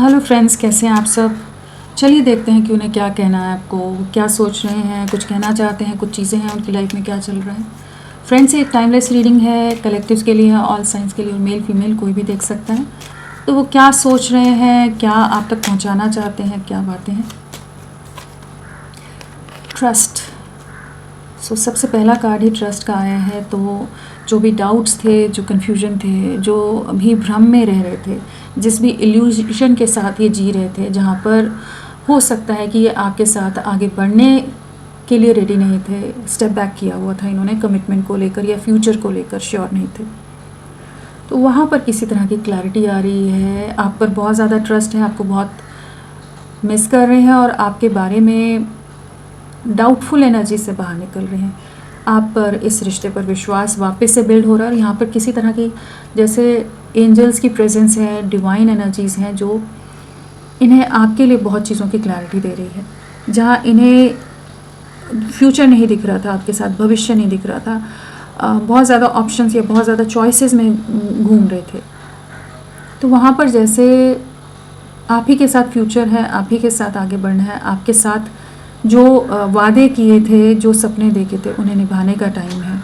Hello friends, कैसे हैं आप सब। चलिए देखते हैं कि उन्हें क्या कहना है, आपको क्या सोच रहे हैं, कुछ कहना चाहते हैं, कुछ चीज़ें हैं उनकी लाइफ में क्या चल रहा है। फ्रेंड्स, ये एक टाइमलेस रीडिंग है, कलेक्टिव्स के लिए है, ऑल साइंस के लिए, और मेल फीमेल कोई भी देख सकता है। तो वो क्या सोच रहे हैं, क्या आप तक पहुंचाना चाहते हैं, क्या बातें हैं। ट्रस्ट। सबसे पहला कार्ड ही ट्रस्ट का आया है। तो जो भी डाउट्स थे, जो कन्फ्यूजन थे, जो अभी भ्रम में रह रहे थे, जिस भी इल्यूजन के साथ ये जी रहे थे, जहाँ पर हो सकता है कि ये आपके साथ आगे बढ़ने के लिए रेडी नहीं थे, स्टेप बैक किया हुआ था इन्होंने कमिटमेंट को लेकर या फ्यूचर को लेकर श्योर नहीं थे, तो वहाँ पर किसी तरह की क्लैरिटी आ रही है। आप पर बहुत ज़्यादा ट्रस्ट है, आपको बहुत मिस कर रहे हैं और आपके बारे में डाउटफुल एनर्जी से बाहर निकल रहे हैं। आप पर, इस रिश्ते पर विश्वास वापस से बिल्ड हो रहा है और यहाँ पर किसी तरह की जैसे एंजल्स की प्रेजेंस है, डिवाइन एनर्जीज़ हैं जो इन्हें आपके लिए बहुत चीज़ों की क्लैरिटी दे रही है। जहाँ इन्हें फ्यूचर नहीं दिख रहा था आपके साथ, भविष्य नहीं दिख रहा था, बहुत ज़्यादा ऑप्शंस या बहुत ज़्यादा चॉइसेस में घूम रहे थे, तो वहाँ पर जैसे आप ही के साथ फ्यूचर है, आप ही के साथ आगे बढ़ना है, आपके साथ जो वादे किए थे, जो सपने देखे थे, उन्हें निभाने का टाइम है।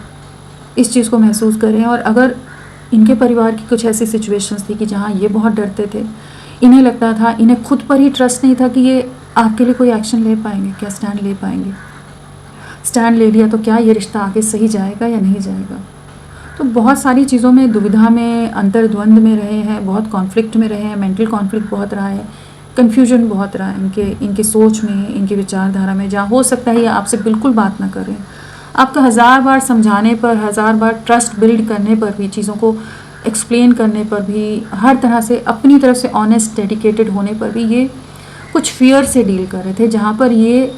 इस चीज़ को महसूस करें। और अगर इनके परिवार की कुछ ऐसी सिचुएशंस थी कि जहाँ ये बहुत डरते थे, इन्हें लगता था, इन्हें खुद पर ही ट्रस्ट नहीं था कि ये आपके लिए कोई एक्शन ले पाएंगे, क्या स्टैंड ले पाएंगे। स्टैंड ले लिया तो क्या ये रिश्ता आगे सही जाएगा या नहीं जाएगा। तो बहुत सारी चीज़ों में दुविधा में, अंतर्द्वंद में रहे हैं, बहुत कॉन्फ्लिक्ट में रहे हैं, मेंटल कॉन्फ्लिक्ट बहुत रहा है, कन्फ्यूजन बहुत रहा है इनके सोच में, इनकी विचारधारा में। जहाँ हो सकता है ये आपसे बिल्कुल बात ना करें, आपका हज़ार बार समझाने पर, हज़ार बार ट्रस्ट बिल्ड करने पर भी, चीज़ों को एक्सप्लेन करने पर भी, हर तरह से अपनी तरफ से ऑनेस्ट, डेडिकेटेड होने पर भी ये कुछ फियर से डील कर रहे थे। जहाँ पर ये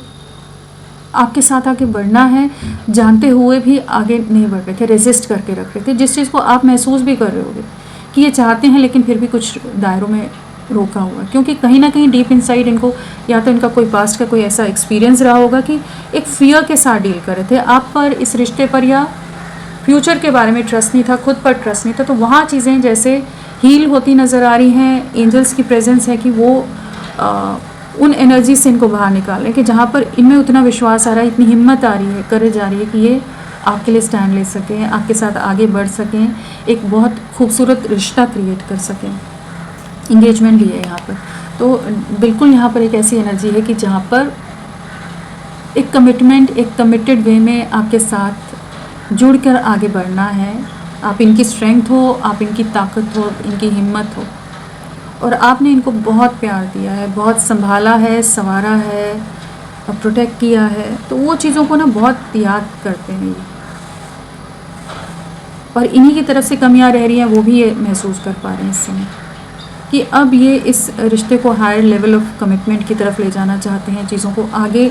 आपके साथ आगे बढ़ना है जानते हुए भी आगे नहीं बढ़ रहे थे, रेजिस्ट करके रख रहे थे, जिस चीज़ को आप महसूस भी कर रहे होगे कि ये चाहते हैं लेकिन फिर भी कुछ दायरों में रोका हुआ है। क्योंकि कहीं ना कहीं डीप इनसाइड इनको या तो इनका कोई पास्ट का कोई ऐसा एक्सपीरियंस रहा होगा कि एक फियर के साथ डील कर रहे थे। आप पर, इस रिश्ते पर या फ्यूचर के बारे में ट्रस्ट नहीं था, खुद पर ट्रस्ट नहीं था। तो वहाँ चीज़ें जैसे हील होती नज़र आ रही हैं। एंजल्स की प्रेजेंस है कि वो उन एनर्जी से इनको बाहर निकाल रहे हैं कि जहाँ पर इनमें उतना विश्वास आ रहा है, इतनी हिम्मत आ रही है, करेज आ रही है कि ये आपके लिए स्टैंड ले सकें, आपके साथ आगे बढ़ सकें, एक बहुत खूबसूरत रिश्ता क्रिएट कर सकें। इंगेजमेंट भी है यहाँ पर। तो बिल्कुल यहाँ पर एक ऐसी एनर्जी है कि जहाँ पर एक कमिटमेंट, एक कमिटेड वे में आपके साथ जुड़कर आगे बढ़ना है। आप इनकी स्ट्रेंथ हो, आप इनकी ताकत हो, इनकी हिम्मत हो, और आपने इनको बहुत प्यार दिया है, बहुत संभाला है, संवारा है, प्रोटेक्ट किया है। तो वो चीज़ों को ना बहुत याद करते हैं ये, और इन्हीं की तरफ से कमियां रह रही हैं, वो भी ये महसूस कर पा रहे हैं इस समय कि अब ये इस रिश्ते को हायर लेवल ऑफ कमिटमेंट की तरफ ले जाना चाहते हैं, चीज़ों को आगे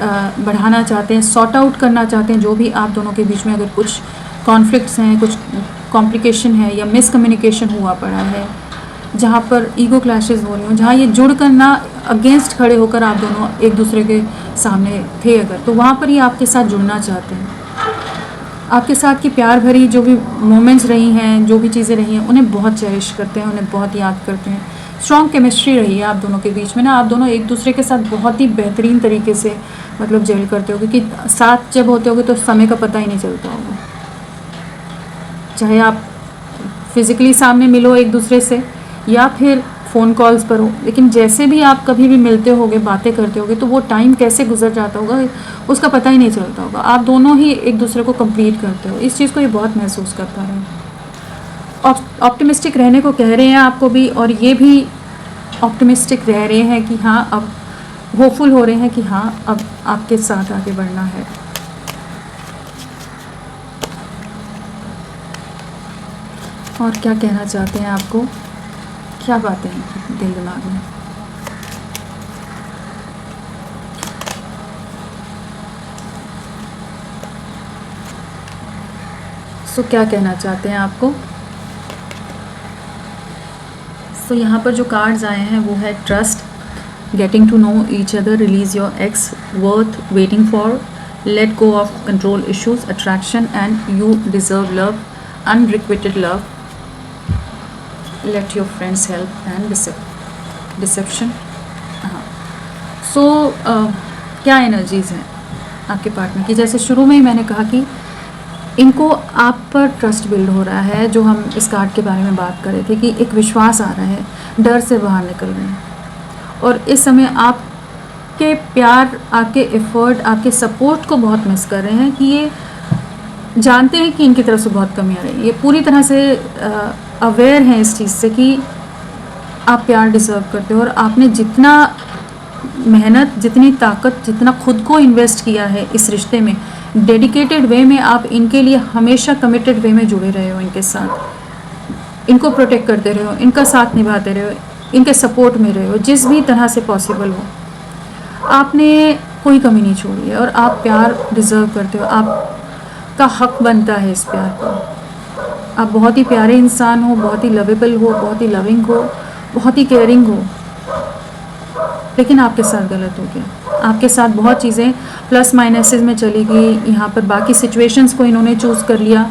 बढ़ाना चाहते हैं, सॉर्ट आउट करना चाहते हैं। जो भी आप दोनों के बीच में अगर कुछ कॉन्फ्लिक्ट्स हैं, कुछ कॉम्प्लिकेशन है या मिसकम्युनिकेशन हुआ पड़ा है, जहाँ पर ईगो क्लैशेस हो रही हों, जहाँ ये जुड़ कर ना अगेंस्ट खड़े होकर आप दोनों एक दूसरे के सामने थे अगर, तो वहाँ पर ये आपके साथ जुड़ना चाहते हैं। आपके साथ की प्यार भरी जो भी मोमेंट्स रही हैं, जो भी चीज़ें रही हैं, उन्हें बहुत चेरिश करते हैं, उन्हें बहुत याद करते हैं। स्ट्रॉन्ग केमिस्ट्री रही है आप दोनों के बीच में ना, आप दोनों एक दूसरे के साथ बहुत ही बेहतरीन तरीके से मतलब जेल करते हो, क्योंकि साथ जब होते होगे तो समय का पता ही नहीं चलता होगा। चाहे आप फिज़िकली सामने मिलो एक दूसरे से या फिर फ़ोन कॉल्स पर हो, लेकिन जैसे भी आप कभी भी मिलते होगे, बातें करते होगे, तो वो टाइम कैसे गुजर जाता होगा उसका पता ही नहीं चलता होगा। आप दोनों ही एक दूसरे को कंप्लीट करते हो। इस चीज़ को ये बहुत महसूस कर पा रहे हैं। ऑप्टिमिस्टिक रहने को कह रहे हैं आपको भी, और ये भी ऑप्टिमिस्टिक रह रहे हैं कि हाँ, अब होपफुल हो रहे हैं कि हाँ, अब आपके साथ आगे बढ़ना है। और क्या कहना चाहते हैं आपको, क्या बातें हैं दिल दिमाग में। क्या कहना चाहते हैं आपको। यहाँ पर जो कार्ड्स आए हैं वो है trust, getting to know each other, release your ex, worth, waiting for, let go of control issues, attraction and you deserve love, unrequited love, let your friends help and receive। Deception. हाँ, सो क्या energies हैं आपके partner की? जैसे शुरू में ही मैंने कहा कि इनको आप पर ट्रस्ट बिल्ड हो रहा है, जो हम इस कार्ड के बारे में बात कर रहे थे कि एक विश्वास आ रहा है, डर से बाहर निकल रहे हैं। और इस समय आपके प्यार, आपके एफर्ट, आपके सपोर्ट को बहुत मिस कर रहे हैं कि ये जानते हैं कि इनकी तरफ से बहुत कमी आ रही है। ये पूरी तरह से अवेयर हैं इस चीज़ से कि आप प्यार डिज़र्व करते हो और आपने जितना मेहनत, जितनी ताकत, जितना खुद को इन्वेस्ट किया है इस रिश्ते में, डेडिकेटेड वे में आप इनके लिए हमेशा कमिटेड वे में जुड़े रहे हो, इनके साथ इनको प्रोटेक्ट करते रहे हो, इनका साथ निभाते रहे हो, इनके सपोर्ट में रहे हो जिस भी तरह से पॉसिबल हो। आपने कोई कमी नहीं छोड़ी है और आप प्यार डिज़र्व करते हो, आपका हक बनता है इस प्यार पर। आप बहुत ही प्यारे इंसान हो, बहुत ही लवेबल हो, बहुत ही लविंग हो, बहुत ही केयरिंग हो, लेकिन आपके साथ गलत हो गया। आपके साथ बहुत चीज़ें प्लस माइनसेस में चली गई। यहाँ पर बाकी सिचुएशंस को इन्होंने चूज़ कर लिया,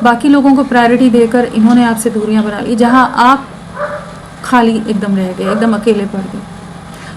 बाकी लोगों को प्रायोरिटी देकर इन्होंने आपसे दूरियां बना ली, जहाँ आप खाली एकदम रह गए, एकदम अकेले पड़ गए।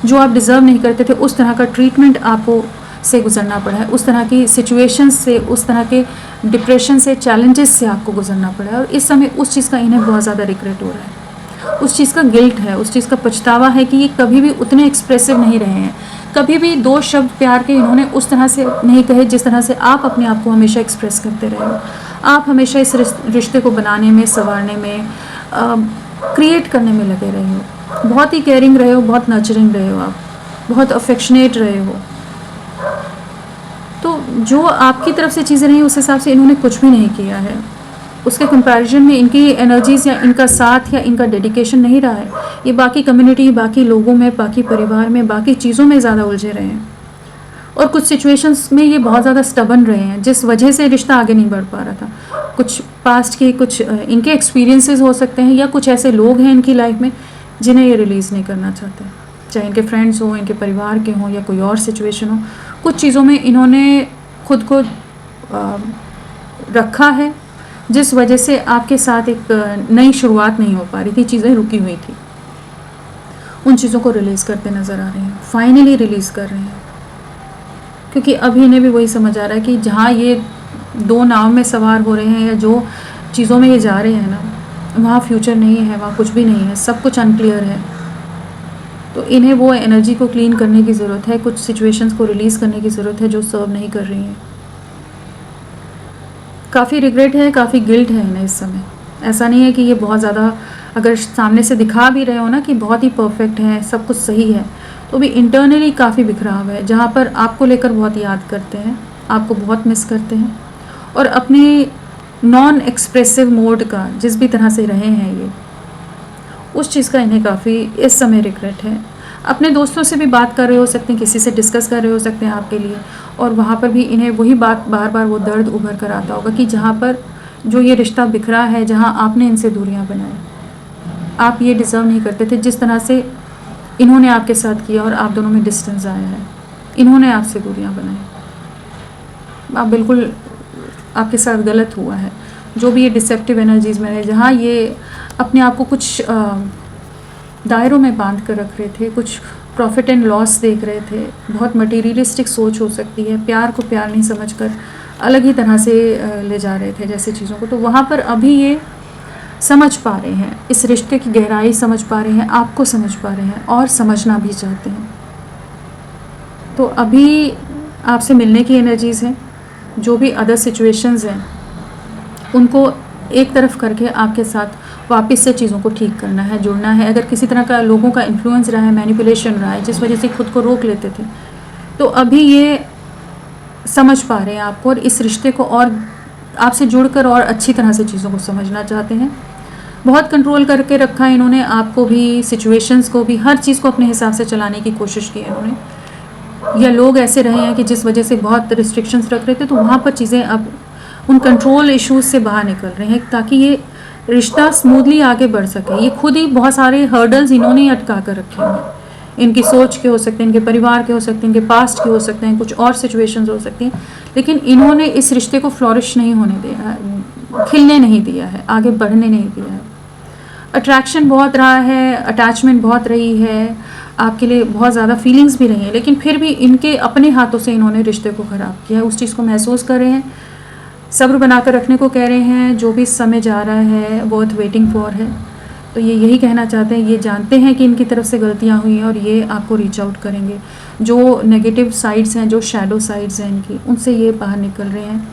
जो आप डिज़र्व नहीं करते थे, उस तरह का ट्रीटमेंट आपको से गुजरना पड़ा है, उस तरह की सिचुएशंस से, उस तरह के डिप्रेशन से, चैलेंजेस से आपको गुजरना पड़ा है। और इस समय उस चीज़ का इन्हें बहुत ज़्यादा रिग्रेट हो रहा है, उस चीज़ का गिल्ट है, उस चीज़ का पछतावा है कि ये कभी भी उतने एक्सप्रेसिव नहीं रहे हैं। कभी भी 2 शब्द प्यार के इन्होंने उस तरह से नहीं कहे जिस तरह से आप अपने आप को हमेशा एक्सप्रेस करते रहे हो। आप हमेशा इस रिश्ते को बनाने में, संवारने में, क्रिएट करने में लगे रहे हो। बहुत ही केयरिंग रहे हो, बहुत नर्चरिंग रहे हो, आप बहुत अफेक्शनेट रहे हो। तो जो आपकी तरफ से चीज़ें रही, उस हिसाब से इन्होंने कुछ भी नहीं किया है। उसके कंपैरिजन में इनकी एनर्जीज़ या इनका साथ या इनका डेडिकेशन नहीं रहा है। ये बाकी कम्युनिटी, बाकी लोगों में, बाकी परिवार में, बाकी चीज़ों में ज़्यादा उलझे रहे हैं। और कुछ सिचुएशंस में ये बहुत ज़्यादा स्टबन रहे हैं, जिस वजह से रिश्ता आगे नहीं बढ़ पा रहा था। कुछ पास्ट के, कुछ इनके एक्सपीरियंसेस हो सकते हैं, या कुछ ऐसे लोग हैं इनकी लाइफ में जिन्हें ये रिलीज़ नहीं करना चाहते, चाहे इनके फ्रेंड्स हों, इनके परिवार के हों, या कोई और सिचुएशन हो। कुछ चीज़ों में इन्होंने खुद को रखा है, जिस वजह से आपके साथ एक नई शुरुआत नहीं हो पा रही थी, चीज़ें रुकी हुई थी। उन चीज़ों को रिलीज़ करते नज़र आ रहे हैं, फाइनली रिलीज़ कर रहे हैं, क्योंकि अभी इन्हें भी वही समझ आ रहा है कि जहाँ ये 2 नाव में सवार हो रहे हैं, या जो चीज़ों में ये जा रहे हैं ना, वहाँ फ्यूचर नहीं है, वहाँ कुछ भी नहीं है, सब कुछ अनक्लियर है। तो इन्हें वो एनर्जी को क्लीन करने की ज़रूरत है, कुछ सिचुएशंस को रिलीज़ करने की ज़रूरत है जो सर्व नहीं कर रही हैं। काफ़ी रिग्रेट है, काफ़ी गिल्ट है इन्हें इस समय। ऐसा नहीं है कि ये बहुत ज़्यादा, अगर सामने से दिखा भी रहे हो ना कि बहुत ही परफेक्ट है, सब कुछ सही है, तो भी इंटरनली काफ़ी बिखराव है, जहाँ पर आपको लेकर बहुत याद करते हैं, आपको बहुत मिस करते हैं, और अपने नॉन एक्सप्रेसिव मोड का जिस भी तरह से रहे हैं ये, उस चीज़ का इन्हें काफ़ी इस समय रिग्रेट है। अपने दोस्तों से भी बात कर रहे हो सकते हैं, किसी से डिस्कस कर रहे हो सकते हैं आपके लिए, और वहाँ पर भी इन्हें वही बात बार बार वो दर्द उभर कर आता होगा कि जहाँ पर जो ये रिश्ता बिखरा है, जहाँ आपने इनसे दूरियाँ बनाई, आप ये डिज़र्व नहीं करते थे जिस तरह से इन्होंने आपके साथ किया, और आप दोनों में डिस्टेंस आया है, इन्होंने आपसे दूरियाँ बनाई। आप बिल्कुल, आपके साथ गलत हुआ है। जो भी ये डिसेप्टिव एनर्जीज़ में है, जहाँ ये अपने आप को कुछ दायरों में बांध कर रख रहे थे, कुछ प्रॉफिट एंड लॉस देख रहे थे, बहुत मटीरियलिस्टिक सोच हो सकती है, प्यार को प्यार नहीं समझकर अलग ही तरह से ले जा रहे थे जैसे चीज़ों को, तो वहाँ पर अभी ये समझ पा रहे हैं, इस रिश्ते की गहराई समझ पा रहे हैं, आपको समझ पा रहे हैं, और समझना भी चाहते हैं। तो अभी आपसे मिलने की एनर्जीज़ हैं, जो भी अदर सिचुएशंस हैं उनको एक तरफ करके आपके साथ वापस से चीज़ों को ठीक करना है, जुड़ना है। अगर किसी तरह का लोगों का इन्फ्लुएंस रहा है, मैनिपुलेशन रहा है, जिस वजह से खुद को रोक लेते थे, तो अभी ये समझ पा रहे हैं आपको, और इस रिश्ते को और आपसे जुड़कर और अच्छी तरह से चीज़ों को समझना चाहते हैं। बहुत कंट्रोल करके रखा है इन्होंने आपको भी, सिचुएशंस को भी, हर चीज़ को अपने हिसाब से चलाने की कोशिश की है इन्होंने। या लोग ऐसे रहे हैं कि जिस वजह से बहुत रिस्ट्रिक्शंस रख रहे थे, तो वहाँ पर चीज़ें अब उन कंट्रोल इश्यूज से बाहर निकल रहे हैं, ताकि ये रिश्ता स्मूथली आगे बढ़ सके। ये खुद ही बहुत सारे हर्डल्स इन्होंने ही अटका कर रखे हैं, इनकी सोच के हो सकते हैं, इनके परिवार के हो सकते हैं, इनके पास्ट के हो सकते हैं, कुछ और सिचुएशंस हो सकती हैं, लेकिन इन्होंने इस रिश्ते को फ्लॉरिश नहीं होने दिया है, खिलने नहीं दिया है, आगे बढ़ने नहीं दिया है। अट्रैक्शन बहुत रहा है, अटैचमेंट बहुत रही है, आपके लिए बहुत ज़्यादा फीलिंग्स भी रही हैं, लेकिन फिर भी इनके अपने हाथों से इन्होंने रिश्ते को ख़राब किया है। उस चीज़ को महसूस कर रहे हैं, सब्र बनाकर रखने को कह रहे हैं। जो भी समय जा रहा है वर्थ वेटिंग फॉर है। तो ये यही कहना चाहते हैं, ये जानते हैं कि इनकी तरफ से गलतियाँ हुई हैं और ये आपको रीच आउट करेंगे। जो नेगेटिव साइड्स हैं, जो शैडो साइड्स हैं इनकी, उनसे ये बाहर निकल रहे हैं।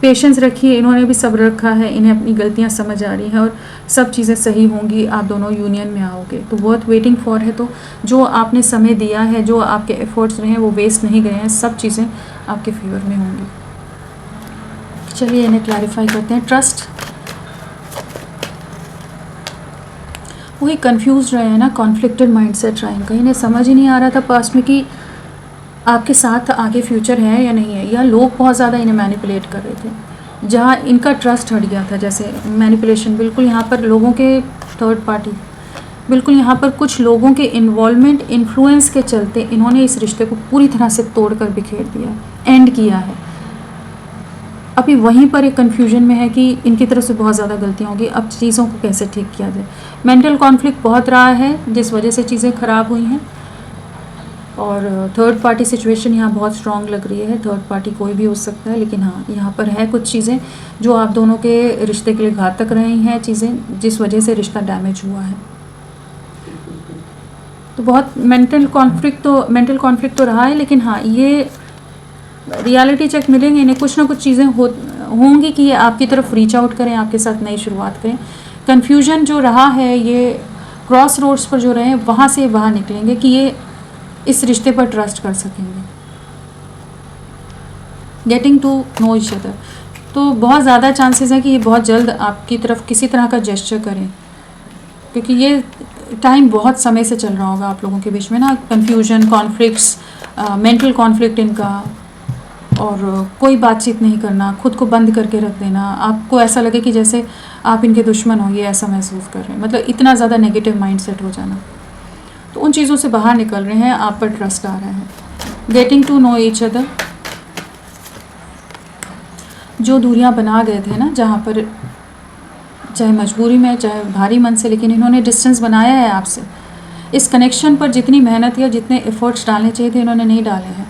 पेशेंस रखिए, इन्होंने भी सब्र रखा है, इन्हें अपनी गलतियां समझ आ रही हैं और सब चीज़ें सही होंगी, आप दोनों यूनियन में आओगे। तो वर्थ वेटिंग फॉर है, तो जो आपने समय दिया है, जो आपके एफर्ट्स रहे हैं वो वेस्ट नहीं गए हैं, सब चीज़ें आपके फेवर में होंगी। चलिए इन्हें क्लैरिफाई करते हैं। ट्रस्ट, वही कंफ्यूज रहे हैं ना, कॉन्फ्लिक्टेड माइंडसेट रहा है इनका, इन्हें समझ ही नहीं आ रहा था पास्ट में कि आपके साथ आगे फ्यूचर है या नहीं है, या लोग बहुत ज़्यादा इन्हें मैनिपुलेट कर रहे थे। जहाँ इनका ट्रस्ट हट गया था, जैसे मैनिपुलेशन, बिल्कुल यहाँ पर लोगों के थर्ड पार्टी, बिल्कुल यहाँ पर कुछ लोगों के इन्वॉल्वमेंट, इन्फ्लुएंस के चलते इन्होंने इस रिश्ते को पूरी तरह से तोड़कर बिखेर दिया, एंड किया है। अभी वहीं पर एक कन्फ्यूजन में है कि इनकी तरफ से बहुत ज़्यादा गलतियाँ होगी, अब चीज़ों को कैसे ठीक किया जाए। मेंटल कॉन्फ्लिक्ट बहुत रहा है जिस वजह से चीज़ें ख़राब हुई हैं, और थर्ड पार्टी सिचुएशन यहाँ बहुत स्ट्रॉन्ग लग रही है। थर्ड पार्टी कोई भी हो सकता है, लेकिन हाँ यहाँ पर है कुछ चीज़ें जो आप दोनों के रिश्ते के लिए घातक रही हैं, चीज़ें जिस वजह से रिश्ता डैमेज हुआ है। तो बहुत मेंटल कॉन्फ्लिक्ट तो रहा है, लेकिन हाँ ये रियलिटी चेक मिलेंगे इन्हें, कुछ ना कुछ चीज़ें होंगी कि ये आपकी तरफ रीच आउट करें, आपके साथ नई शुरुआत करें। कन्फ्यूजन जो रहा है, ये क्रॉस रोड्स पर जो रहे हैं, वहाँ से बाहर निकलेंगे कि ये इस रिश्ते पर ट्रस्ट कर सकेंगे। Getting to know each other, तो बहुत ज़्यादा चांसेस है कि ये बहुत जल्द आपकी तरफ किसी तरह का जेस्चर करें, क्योंकि ये टाइम बहुत समय से चल रहा होगा आप लोगों के बीच में ना, कन्फ्यूजन, कॉन्फ्लिक्ट्स, मेंटल कॉन्फ्लिक्ट इनका, और कोई बातचीत नहीं करना, खुद को बंद करके रख देना, आपको ऐसा लगे कि जैसे आप इनके दुश्मन हो, ये ऐसा महसूस कर रहे हैं, मतलब इतना ज़्यादा नेगेटिव माइंडसेट हो जाना। तो उन चीज़ों से बाहर निकल रहे हैं, आप पर ट्रस्ट आ रहा है। Getting to know each other, जो दूरियां बना गए थे ना, जहाँ पर चाहे मजबूरी में चाहे भारी मन से, लेकिन इन्होंने डिस्टेंस बनाया है आपसे। इस कनेक्शन पर जितनी मेहनत या जितने एफर्ट्स डालने चाहिए थे इन्होंने नहीं डाले हैं।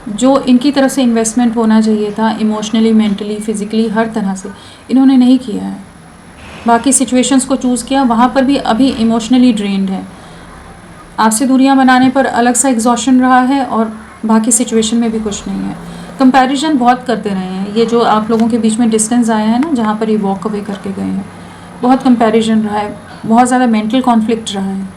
जो इनकी तरफ से इन्वेस्टमेंट होना चाहिए था इमोशनली, मेंटली, फिज़िकली, हर तरह से, इन्होंने नहीं किया है। बाकी सिचुएशंस को चूज़ किया, वहाँ पर भी अभी इमोशनली ड्रेन्ड है। आपसे दूरियां बनाने पर अलग सा एग्जॉशन रहा है, और बाकी सिचुएशन में भी कुछ नहीं है। कंपैरिजन बहुत करते रहे हैं, ये जो आप लोगों के बीच में डिस्टेंस आया है ना, जहाँ पर ये वॉक अवे करके गए हैं, बहुत कंपैरिजन रहा है, बहुत ज़्यादा मेंटल कॉन्फ्लिक्ट रहा है।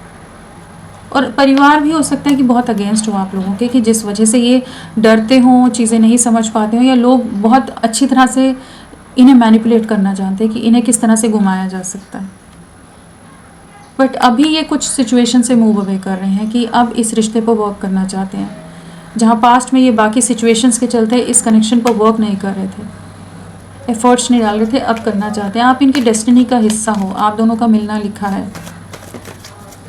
और परिवार भी हो सकता है कि बहुत अगेंस्ट हो आप लोगों के, कि जिस वजह से ये डरते हों, चीज़ें नहीं समझ पाते हों, या लोग बहुत अच्छी तरह से इन्हें मैनिपुलेट करना जानते हैं कि इन्हें किस तरह से घुमाया जा सकता है। बट अभी ये कुछ सिचुएशन से मूव अवे कर रहे हैं कि अब इस रिश्ते पर वर्क करना चाहते हैं, जहाँ पास्ट में ये बाकी सिचुएशंस के चलते इस कनेक्शन पर वर्क नहीं कर रहे थे, एफर्ट्स नहीं डाल रहे थे, अब करना चाहते हैं। आप इनकी डेस्टिनी का हिस्सा हो, आप दोनों का मिलना लिखा है।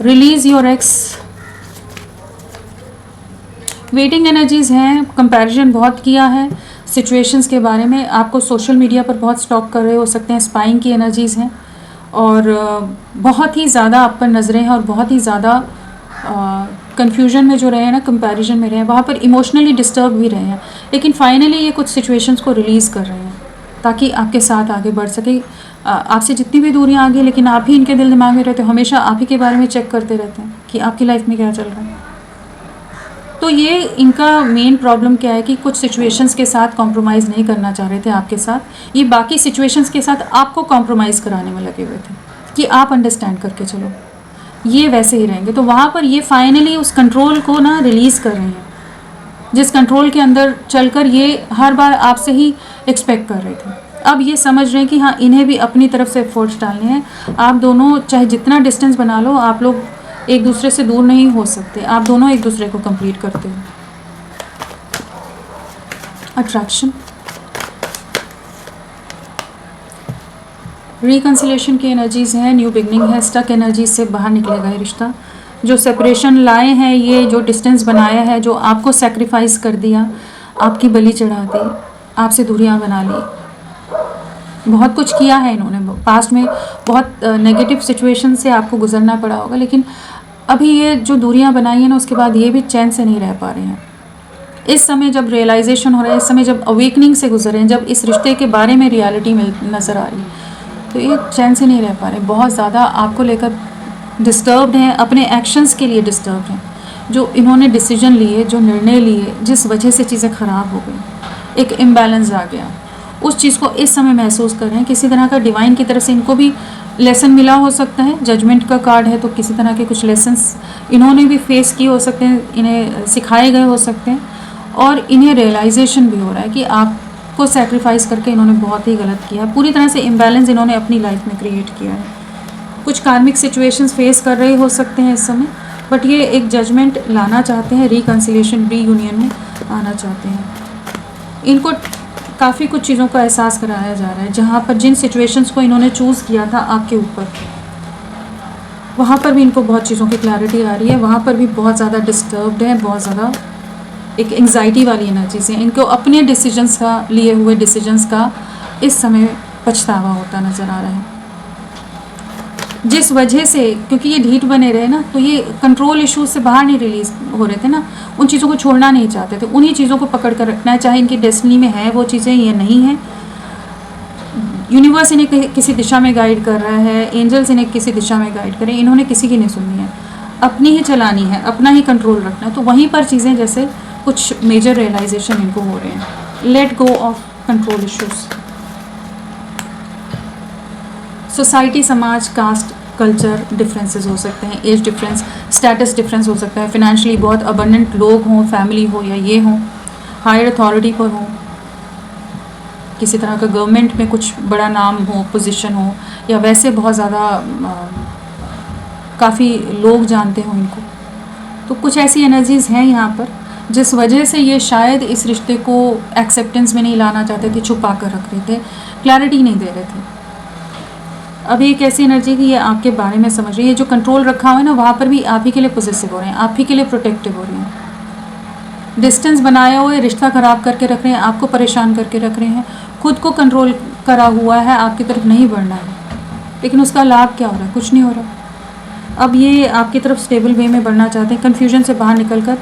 Release your x, waiting energies हैं, कंपैरिजन बहुत किया है सिचुएशंस के बारे में, आपको सोशल मीडिया पर बहुत स्टॉक कर रहे हो सकते हैं, स्पाइंग की एनर्जीज हैं, और बहुत ही ज़्यादा आप पर नज़रें हैं, और बहुत ही ज़्यादा कन्फ्यूजन में जो रहे हैं ना, कंपैरिजन में रहे हैं, वहाँ पर इमोशनली डिस्टर्ब भी रहे हैं। लेकिन फाइनली ये कुछ सिचुएशंस को रिलीज़ कर रहे हैं ताकि आपके साथ आगे बढ़ सके। आपसे जितनी भी दूरियां आ गई, लेकिन आप ही इनके दिल दिमाग में रहते हो, हमेशा आप ही के बारे में चेक करते रहते हैं कि आपकी लाइफ में क्या चल रहा है। तो ये इनका मेन प्रॉब्लम क्या है कि कुछ सिचुएशंस के साथ कॉम्प्रोमाइज़ नहीं करना चाह रहे थे आपके साथ, ये बाकी सिचुएशंस के साथ आपको कॉम्प्रोमाइज़ कराने में लगे हुए थे कि आप अंडरस्टैंड करके चलो, ये वैसे ही रहेंगे। तो वहाँ पर ये फाइनली उस कंट्रोल को ना रिलीज़ कर रहे हैं, जिस कंट्रोल के अंदर चलकर ये हर बार आपसे ही एक्सपेक्ट कर रहे थे। अब ये समझ रहे हैं कि हाँ, इन्हें भी अपनी तरफ से एफर्ट्स डालने हैं। आप दोनों चाहे जितना डिस्टेंस बना लो, आप लोग एक दूसरे से दूर नहीं हो सकते, आप दोनों एक दूसरे को कंप्लीट करते हो। अट्रैक्शन, रिकन्सिलेशन की एनर्जीज हैं, न्यू बिगनिंग है, स्टक एनर्जीज से बाहर निकलेगा ये रिश्ता। जो सेपरेशन लाए हैं, ये जो डिस्टेंस बनाया है, जो आपको सेक्रीफाइस कर दिया, आपकी बलि चढ़ा दी, आपसे दूरियां बना ली, बहुत कुछ किया है इन्होंने, पास्ट में बहुत नेगेटिव सिचुएशन से आपको गुजरना पड़ा होगा, लेकिन अभी ये जो दूरियां बनाई हैं ना, उसके बाद ये भी चैन से नहीं रह पा रहे हैं। इस समय जब रियलाइजेशन हो रहा है, इस समय जब अवेकनिंग से गुजर हैं, जब इस रिश्ते के बारे में रियलिटी नज़र आ रही है, तो ये चैन से नहीं रह पा रहे, बहुत ज़्यादा आपको लेकर डिस्टर्ब्ड हैं, अपने एक्शंस के लिए डिस्टर्ब्ड हैं। जो इन्होंने डिसीजन लिए, जो निर्णय लिए, जिस वजह से चीज़ें ख़राब हो गई, एक इम्बैलेंस आ गया, उस चीज़ को इस समय महसूस कर रहे हैं। किसी तरह का डिवाइन की तरफ से इनको भी लेसन मिला हो सकता है, जजमेंट का कार्ड है, तो किसी तरह के कुछ लेसन्स इन्होंने भी फेस किए हो सकते हैं, इन्हें सिखाए गए हो सकते हैं, और इन्हें रियलाइजेशन भी हो रहा है कि आपको सेक्रीफाइस करके इन्होंने बहुत ही गलत किया है। पूरी तरह से इम्बैलेंस इन्होंने अपनी लाइफ में क्रिएट किया है। कुछ कार्मिक सिचुएशंस फेस कर रहे हो सकते हैं इस समय, बट ये एक जजमेंट लाना चाहते हैं, रिकन्सिलिएशन, रीयूनियन में आना चाहते हैं। इनको काफ़ी कुछ चीज़ों का एहसास कराया जा रहा है, जहाँ पर जिन सिचुएशंस को इन्होंने चूज़ किया था आपके ऊपर, वहाँ पर भी इनको बहुत चीज़ों की क्लैरिटी आ रही है, वहाँ पर भी बहुत ज़्यादा डिस्टर्ब्ड है, बहुत ज़्यादा एक एंग्जाइटी वाली एनर्जीज हैं। इनको अपने डिसीजंस का, लिए हुए डिसीजंस का इस समय पछतावा होता नज़र आ रहा है, जिस वजह से, क्योंकि ये ढीठ बने रहे ना, तो ये कंट्रोल इश्यूज से बाहर नहीं रिलीज हो रहे थे ना, उन चीज़ों को छोड़ना नहीं चाहते थे, उन्हीं चीज़ों को पकड़ कर रखना है, चाहे इनकी डेस्टिनी में है वो चीज़ें या नहीं है। यूनिवर्स इन्हें किसी दिशा में गाइड कर रहा है, एंजल्स इन्हें किसी दिशा में गाइड करें, इन्होंने किसी की नहीं सुननी है, अपनी ही चलानी है, अपना ही कंट्रोल रखना है। तो वहीं पर चीज़ें जैसे कुछ मेजर रियलाइजेशन इनको हो रहे हैं। Late go of control issues. Society, समाज, कास्ट, कल्चर डिफरेंसेस हो सकते हैं, एज डिफरेंस, स्टेटस डिफरेंस हो सकता है, फिनेंशियली बहुत अबंडेंट लोग हों, फैमिली हो या ये हों, हायर अथॉरिटी पर हों, किसी तरह का गवर्नमेंट में कुछ बड़ा नाम हो, पोजीशन हो, या वैसे बहुत ज़्यादा काफ़ी लोग जानते हों इनको। तो कुछ ऐसी एनर्जीज़ हैं यहाँ पर, जिस वजह से ये शायद इस रिश्ते को एक्सेप्टेंस में नहीं लाना चाहते थे, छुपा कर रख रहे थे, क्लैरिटी नहीं दे रहे थे। अब एक ऐसी एनर्जी कि ये आपके बारे में समझ रही है, जो कंट्रोल रखा हुआ है ना, वहाँ पर भी आप ही के लिए पॉजिटिव हो रहे हैं, आप ही के लिए प्रोटेक्टिव हो रहे हैं। डिस्टेंस बनाए हुए रिश्ता ख़राब करके रख रहे हैं, आपको परेशान करके रख रहे हैं, खुद को कंट्रोल करा हुआ है, आपकी तरफ नहीं बढ़ना है, लेकिन उसका लाभ क्या हो रहा है? कुछ नहीं हो रहा। अब ये आपकी तरफ स्टेबल वे में बढ़ना चाहते हैं, कन्फ्यूजन से बाहर निकल कर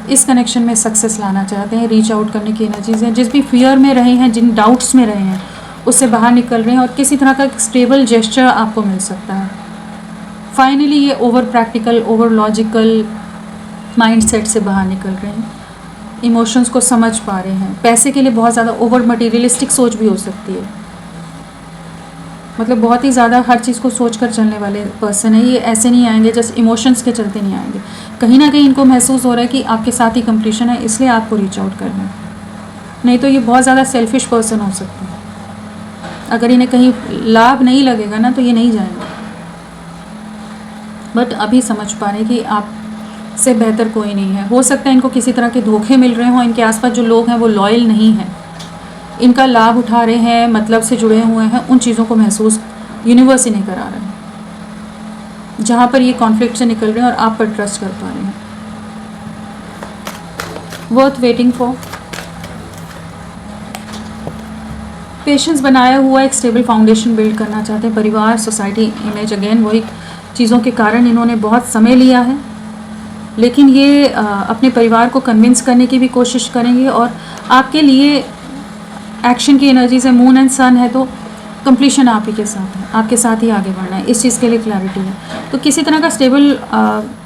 इस कनेक्शन में सक्सेस लाना चाहते हैं, रीच आउट करने की एनर्जीज हैं। जिस भी फियर में रहे हैं, जिन डाउट्स में रहे हैं, उससे बाहर निकल रहे हैं, और किसी तरह का स्टेबल जेस्चर आपको मिल सकता है। फाइनली ये over practical, over logical mindset से बाहर निकल रहे हैं, इमोशंस को समझ पा रहे हैं। पैसे के लिए बहुत ज़्यादा ओवर मटीरियलिस्टिक सोच भी हो सकती है, मतलब बहुत ही ज़्यादा हर चीज़ को सोच कर चलने वाले पर्सन है ये। ऐसे नहीं आएंगे जस्ट इमोशंस के चलते नहीं आएंगे, कहीं ना कहीं इनको महसूस हो रहा है कि आपके साथ ही कंप्लीशन है, इसलिए आपको रीच आउट करना है। नहीं तो ये बहुत ज़्यादा सेल्फिश पर्सन हो सकते हैं। अगर इन्हें कहीं लाभ नहीं लगेगा ना, तो ये नहीं जाएंगे, बट अभी समझ पा रहे हैं कि आपसे बेहतर कोई नहीं है। हो सकता है इनको किसी तरह के धोखे मिल रहे हों, इनके आसपास जो लोग हैं वो लॉयल नहीं हैं, इनका लाभ उठा रहे हैं, मतलब से जुड़े हुए हैं, उन चीज़ों को महसूस यूनिवर्स ही नहीं करा रहे हैं, जहाँ पर ये कॉन्फ्लिक्ट से निकल रहे हैं और आप पर ट्रस्ट कर पा रहे हैं। वर्थ वेटिंग फॉर, पेशेंस बनाया हुआ एक स्टेबल फाउंडेशन बिल्ड करना चाहते हैं। परिवार, सोसाइटी, इमेज, अगेन वही चीज़ों के कारण इन्होंने बहुत समय लिया है, लेकिन ये अपने परिवार को कन्विंस करने की भी कोशिश करेंगे, और आपके लिए एक्शन की एनर्जीज है, मून एंड सन है, तो कंप्लीशन आप ही के साथ है, आपके साथ ही आगे बढ़ना है, इस चीज़ के लिए क्लैरिटी है। तो किसी तरह का स्टेबल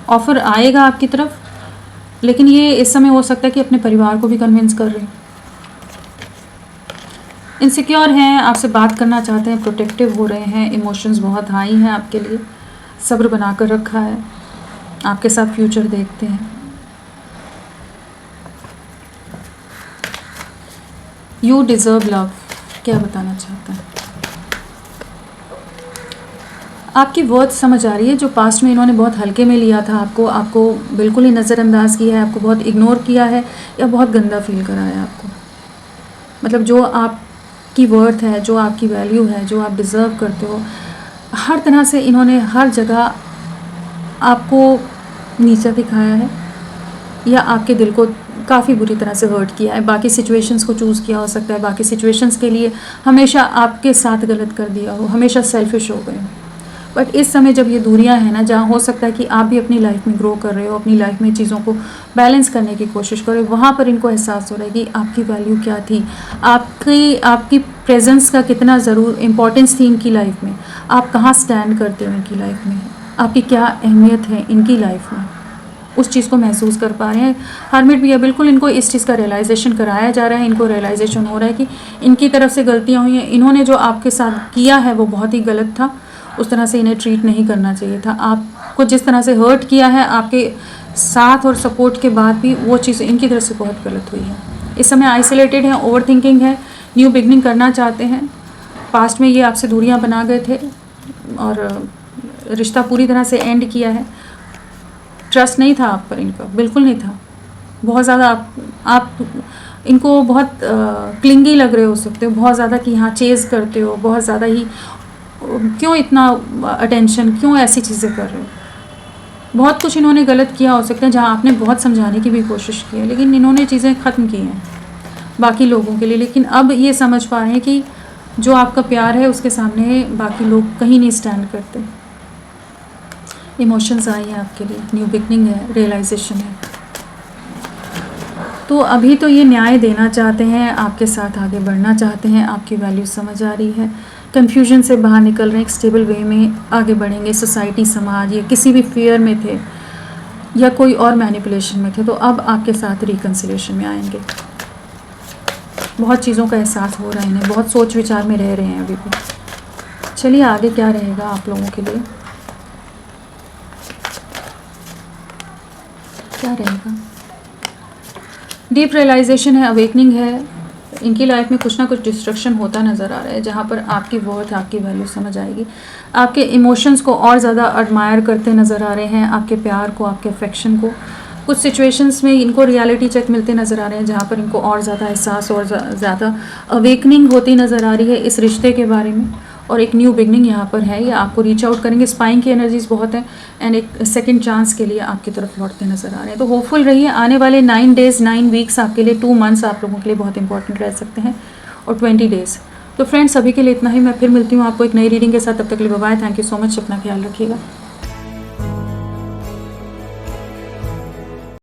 ऑफर आएगा आपकी तरफ, लेकिन ये इस समय हो सकता है कि अपने परिवार को भी कन्विंस कर रहे हैं। इनसिक्योर हैं, आपसे बात करना चाहते हैं, प्रोटेक्टिव हो रहे हैं, इमोशंस बहुत हाई हैं आपके लिए, सब्र बना कर रखा है, आपके साथ फ्यूचर देखते हैं। यू डिज़र्व लव, क्या बताना चाहता है? आपकी वर्थ समझ आ रही है। जो पास्ट में इन्होंने बहुत हल्के में लिया था आपको बिल्कुल ही नज़रअंदाज किया है, आपको बहुत इग्नोर किया है, या बहुत गंदा फील कराया आपको, मतलब जो आपकी वर्थ है, जो आपकी वैल्यू है, जो आप डिज़र्व करते हो, हर तरह से इन्होंने हर जगह आपको नीचा दिखाया है, या आपके दिल को काफ़ी बुरी तरह से हर्ट किया है, बाकी सिचुएशंस को चूज़ किया हो सकता है, बाकी सिचुएशंस के लिए हमेशा आपके साथ गलत कर दिया हो, हमेशा सेल्फिश हो गए हो। बट इस समय जब ये दूरियां हैं ना, जहाँ हो सकता है कि आप भी अपनी लाइफ में ग्रो कर रहे हो, अपनी लाइफ में चीज़ों को बैलेंस करने की कोशिश कर रहे हो, वहाँ पर इनको एहसास हो रहा है कि आपकी वैल्यू क्या थी, आपकी प्रेजेंस का कितना ज़रूर इम्पोर्टेंस थी इनकी लाइफ में, आप कहाँ स्टैंड करते हो इनकी लाइफ में, आपकी क्या अहमियत है इनकी लाइफ में, उस चीज़ को महसूस कर पा रहे हैं। हरमिट भैया बिल्कुल इनको इस चीज़ का रियलाइजेशन कराया जा रहा है, इनको रियलाइजेशन हो रहा है कि इनकी तरफ से गलतियाँ हुई हैं, इन्होंने जो आपके साथ किया है वो बहुत ही गलत था, उस तरह से इन्हें ट्रीट नहीं करना चाहिए था। आपको जिस तरह से हर्ट किया है, आपके साथ और सपोर्ट के बाद भी वो चीज़ इनकी तरफ से बहुत गलत हुई है। इस समय आइसोलेटेड हैं, ओवर थिंकिंग है, न्यू बिगनिंग करना चाहते हैं। पास्ट में ये आपसे दूरियां बना गए थे और रिश्ता पूरी तरह से एंड किया है। ट्रस्ट नहीं था आप पर इनका, बिल्कुल नहीं था। बहुत ज़्यादा आप इनको बहुत क्लिंगी लग रहे हो सकते हो, बहुत ज़्यादा कि हाँ चेज़ करते हो, बहुत ज़्यादा ही क्यों इतना अटेंशन, क्यों ऐसी चीज़ें कर रहे हो। बहुत कुछ इन्होंने गलत किया हो सकता है, जहाँ आपने बहुत समझाने की भी कोशिश की है, लेकिन इन्होंने चीज़ें ख़त्म की हैं बाकी लोगों के लिए। लेकिन अब ये समझ पा रहे हैं कि जो आपका प्यार है उसके सामने बाकी लोग कहीं नहीं स्टैंड करते। इमोशंस आई हैं आपके लिए, न्यू बिगनिंग है, रियलाइजेशन है। तो अभी तो ये न्याय देना चाहते हैं, आपके साथ आगे बढ़ना चाहते हैं, आपकी वैल्यू समझ आ रही है, कन्फ्यूजन से बाहर निकल रहे हैं, एक स्टेबल वे में आगे बढ़ेंगे। सोसाइटी, समाज या किसी भी फियर में थे या कोई और मैनिपुलेशन में थे, तो अब आपके साथ रिकन्सिलिएशन में आएंगे। बहुत चीज़ों का एहसास हो रहा है इन्हें, बहुत सोच विचार में रह रहे हैं अभी भी। चलिए आगे क्या रहेगा आप लोगों के लिए, क्या रहेगा। डीप रियलाइजेशन है, अवेकनिंग है। इनकी लाइफ में कुछ ना कुछ डिस्ट्रक्शन होता नज़र आ रहा है, जहाँ पर आपकी वर्थ, आपकी वैल्यू समझ आएगी। आपके इमोशंस को और ज़्यादा एडमायर करते नज़र आ रहे हैं, आपके प्यार को, आपके अफेक्शन को। कुछ सिचुएशंस में इनको रियलिटी चेक मिलते नज़र आ रहे हैं, जहाँ पर इनको और ज़्यादा एहसास और ज़्यादा अवेकनिंग होती नज़र आ रही है इस रिश्ते के बारे में। और एक न्यू बिगनिंग यहाँ पर है, ये आपको रीच आउट करेंगे। स्पाइंग की एनर्जीज बहुत है एंड एक सेकंड चांस के लिए आपकी तरफ लौटते नजर आ रहे हैं। तो होपफुल रहिए, आने वाले 9 डेज़ 9 वीक्स आपके लिए, 2 मंथ्स आप लोगों के लिए बहुत इंपॉर्टेंट रह सकते हैं, और 20 डेज़। तो फ्रेंड्स अभी के लिए इतना ही, मैं फिर मिलती हूँ आपको एक नई रीडिंग के साथ। तब तक के लिए bye bye, thank you so much, अपना ख्याल रखिएगा।